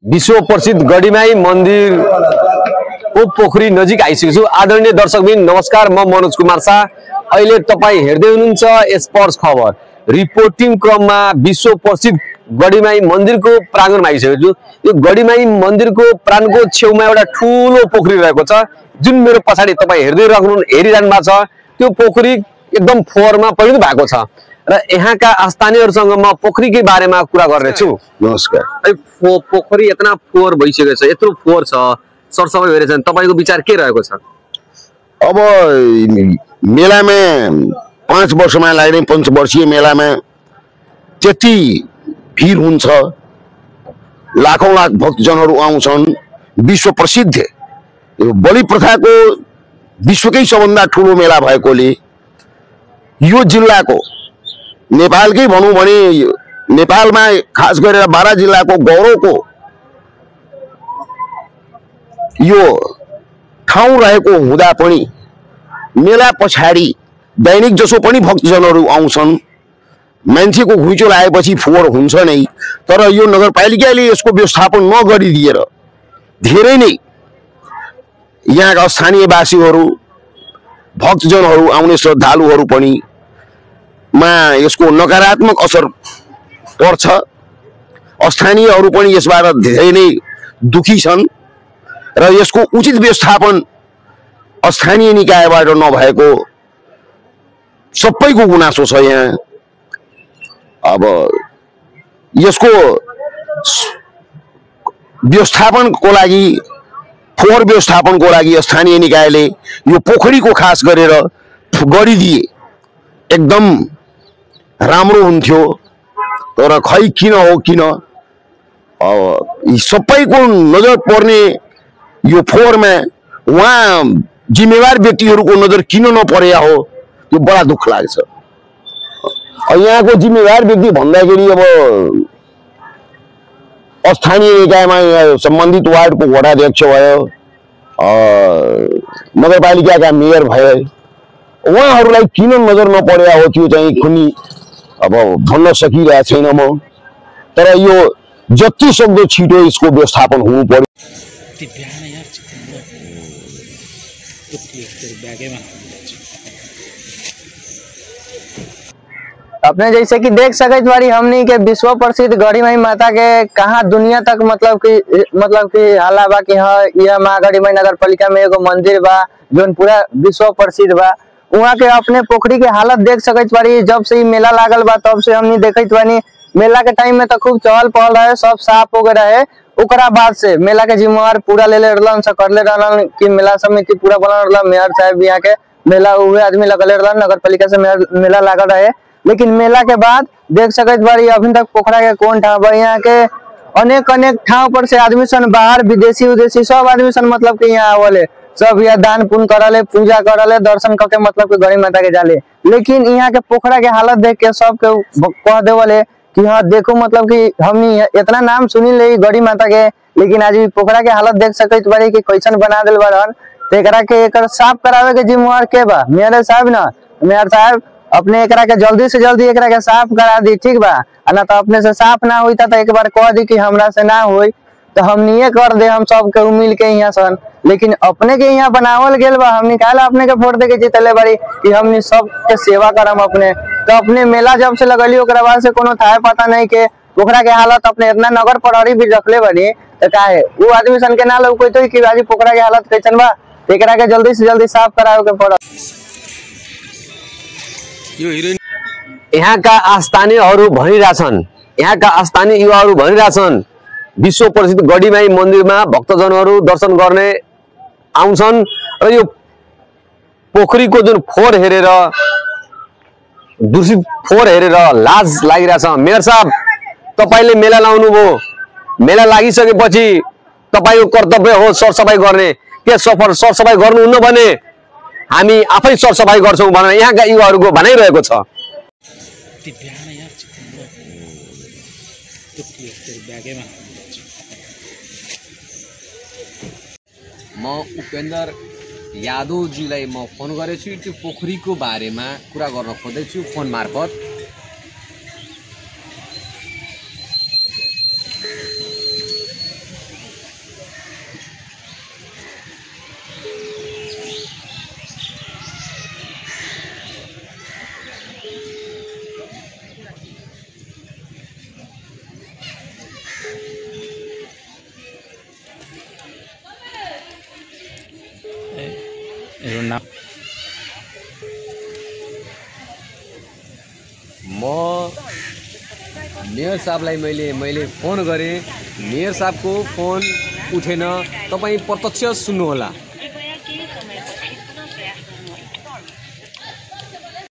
विश्व प्रसिद्ध गढीमाई मंदिर को पोखरी नजिक आइसकेको छु। आदरणीय दर्शकबिन नमस्कार, म मनोज कुमार शाह। अहिले तपाई हेर्दै हुनुहुन्छ स्पर्श खबर। रिपोर्टिङ क्रममा विश्व प्रसिद्ध गढीमाई मन्दिरको प्राङ्गणमा आइसकेको छु। यो गढीमाई मन्दिरको प्राङ्गणको छेउमा एउटा ठूलो पोखरी रहेको छ, जुन मेरो पछाडि तपाई हेरिरहनु भएको छ। त्यो पोखरी एकदम फोहोरमा परिणत भएको छ र यहाँका स्थानीयहरुसँग म पोखरीकै बारेमा कुरा गर्नेछु। नमस्कार। पोखरी इतना फोहोर भइसकेको छ, यत्रो फोहोर छ, सरसफाई भइरहेछ, तपाईको विचार के रहेको छ? अब मेलामा 5 वर्षमा लाग्ने पञ्चवर्षीय मेलामा त्यति भिड हुन्छ, लाखौं लाख भक्तजनहरू आउँछन्। विश्व प्रसिद्ध यो बलि प्रथाको विश्वकै सबभन्दा ठूलो मेला भएकोले यो जिल्लाको नेपालकै भनौं भने नेपालमा खास गरेर बारा जिल्लाको गौरवको यो ठाउँ रहेको हुँदा पनि मेला पछाडि दैनिक जसो पनि भक्तजनहरू आउँछन्। मान्छेको घुइँचो लागेपछि फोहोर हुन्छ नै, तर यो नगरपालिकाले यसको व्यवस्थापन नगरिदिएर धेरै नै यहाँका स्थानीयवासीहरू भक्तजनहरू आउने श्रद्धालुहरू पनि मा यसको नकारात्मक असर पर्छ। स्थानीयहरू पनि यसबाट धेरै नै दुखी छन् र यसको उचित व्यवस्थापन स्थानीय निकायबाट नभएको सबैको गुनासो छ। यहाँ अब यसको व्यवस्थापनको लागि, फोहोर व्यवस्थापनको लागि स्थानीय निकायले यो पोखरीको खास गरेर गरिदिए एकदम राम्रो हुन्थ्यो, तर खै किन हो किन सबैको नजर पर्ने यो फोहोरमा उहाँ जिम्मेवार व्यक्तिहरूको नजर किन नपरेया हो, यो बडा दुःख लाग्छ। यहाँको जिम्मेवार व्यक्ति भन्दाखेरि अब स्थानीय निकायमा सम्बन्धित वार्डको वडाध्यक्ष भयो, नगरपालिकाका मेयर भए, उहाँहरूलाई किन नजर नपरेया हो त्यो चाहिँ कुनै अब भन्न सकिरहेको छैन म। तर यो जति सक्दो छिटो यसको व्यवस्थापन हुनु पर्यो। अपने जैसे कि देख सकते बारी हमनी के विश्व प्रसिद्ध गढ़ीमाई माता के कहाँ दुनिया तक मतलब कि हाला बा कि हाँ यह माँ गढ़ीमाई नगर पालिका में एगो मंदिर बा जोन पूरा विश्व प्रसिद्ध बा। वहाँ के अपने पोखरी के हालत देख सकते बारी। जब से मेला लागल बा तब से हमनी देखत बानी। मेला के टाइम में तो खूब चहल पहल रहे, सब साफ हो गए रहे। ओकरा बाद से मेला के जिम्मेवार पूरा ले रहलन, कर ले रहलन कि मेला समिति पूरा बनल रहलन। मेयर साहब यहाँ के मेला उहे आदमी लगले रहलन, नगर पालिका से मेला लागल रहे। लेकिन मेला के बाद देख सकते बारी अभी तक पोखरा के कौन ठाव बा। यहाँ के अनेक ठाव पर से आदमी सन, बाहर विदेशी उदेशी सब आदमी सन मतलब कि यहाँ आवले, सब यहाँ दान पुण्य करले, पूजा करले, दर्शन करके मतलब कि गढ़ी माता के जाले। लेकिन यहाँ के पोखरा के हालत देख के सब के कह देवले कि हाँ देखो मतलब कि हमनी इतना नाम सुनी ले गढ़ी माता के, लेकिन आज भी पोखरा के हालत देख सकते बारी कि कैसन बना दिल बारन। तो एकरा के एकर साफ करावे के जिम्मेवार के बा? मेयर साहब ना। मेयर साहब अपने एकरा के जल्दी से जल्दी एकरा के साफ करा दी, ठीक बा? ना तो अपने से साफ ना हुई तो एक बार कह दी कि हमरा से ना हुई तो हमनी कर दे, हम सब के मिल के यहाँ सन। लेकिन अपने के यहाँ बनावल गेल बा, हमनी कहला अपने के वोट दे के जीतले बारी कि हमनी सब के सेवा करम अपने। तो अपने मेला जब से लगली ओकरा बाद से कोनो था पता नहीं के पोखरा के हालत अपने इतना नगर प्रहरी भी रखले बानी। तो काहे वो आदमी सन के ना लौकतो कि आज पोखरा के हालत कैसन बा? एकरा के जल्दी से जल्दी साफ करावे के पड़त। यहाँ का स्थानीयहरू भनिरहेछन्, यहाँ का स्थानीय युवाहरू भनिरहेछन् विश्व प्रसिद्ध गढीमाई मन्दिरमा भक्तजनहरू दर्शन गर्ने आउँछन् र यो पोखरीको जुन फोहोर हेरेर, दूषित फोहोर हेरेर लाज लागिरहेछ। मेयर साहब, तपाईले मेला लाउनु भो, मेला लागिसकेपछि तपाईको कर्तव्य हो सरसफाई गर्ने। के सरसफाई गर्नुहुन्न भने हामी आफै सरसफाई गर्छौं भनेर यहाँका युवाहरूको भनाइरहेको छ। म उपेन्द्र यादवजीलाई म फोन गरेछु, त्यो पोखरीको बारेमा कुरा गर्न खोज्दैछु फोन मार्फत। म मेयर साहबलाई मैले फोन गरेँ, मेयर साहबको फोन उठेन। तपाईँ प्रत्यक्ष सुन्नुहोला।